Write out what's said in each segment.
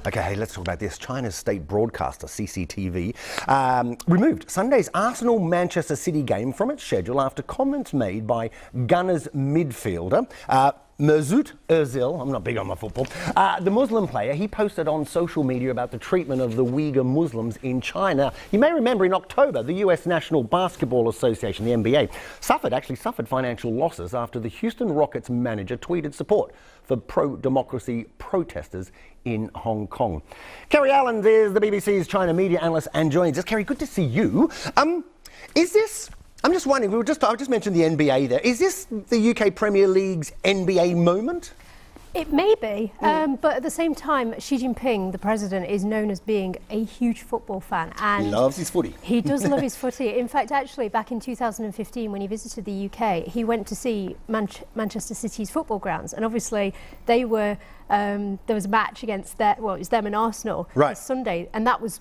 Okay, hey, let's talk about this. China's state broadcaster, CCTV, removed Sunday's Arsenal-Manchester City game from its schedule after comments made by Gunners midfielder Mesut Ozil. I'm not big on my football. The Muslim player, he posted on social media about the treatment of the Uyghur Muslims in China. You may remember in October, the US National Basketball Association, the NBA, suffered financial losses after the Houston Rockets manager tweeted support for pro-democracy protesters in Hong Kong. Kerry Allen is the BBC's China media analyst and joins us. Kerry, good to see you. I'm just wondering, I just mentioned the NBA there. Is this the UK Premier League's NBA moment? It may be, but at the same time, Xi Jinping, the president, is known as being a huge football fan. And he loves his footy. He does love his footy. In fact, actually, back in 2015, when he visited the UK, he went to see Manchester City's football grounds. And obviously, they were, there was a match against it was them and Arsenal this Sunday, and that was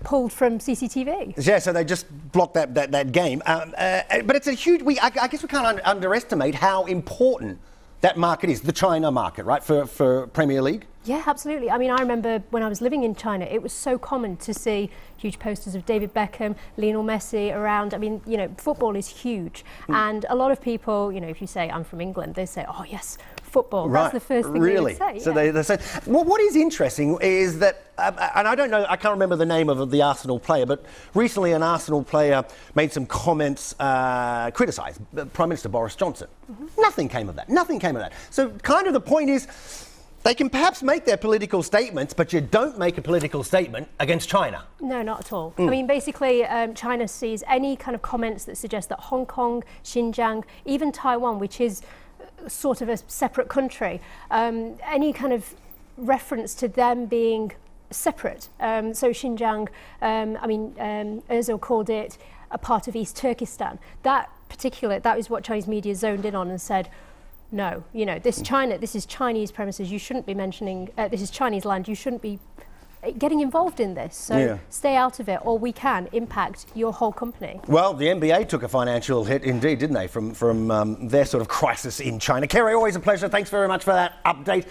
pulled from CCTV. Yeah, so they just blocked that game. But it's a huge... I guess we can't underestimate how important that market is, the China market, right, for Premier League? Yeah, absolutely. I mean, I remember when I was living in China, it was so common to see huge posters of David Beckham, Lionel Messi around. I mean, you know, football is huge. And a lot of people, you know, if you say, I'm from England, they say, oh, yes, football. Right. That's the first thing they would say. So they say... Well, what is interesting is that, and I don't know, I can't remember the name of the Arsenal player, but recently an Arsenal player made some comments, criticised Prime Minister Boris Johnson. Nothing came of that. Nothing came of that. So kind of the point is, they can perhaps make their political statements, but you don't make a political statement against China. No, not at all. I mean, basically, China sees any kind of comments that suggest that Hong Kong, Xinjiang, even Taiwan, which is sort of a separate country, any kind of reference to them being separate. So Xinjiang, Ozil called it a part of East Turkestan. That is what Chinese media zoned in on and said, no, you know, this is Chinese premises, you shouldn't be mentioning, this is Chinese land, you shouldn't be getting involved in this. So stay out of it, or we can impact your whole company. Well, the NBA took a financial hit indeed, didn't they, from their sort of crisis in China. Kerry, always a pleasure. Thanks very much for that update.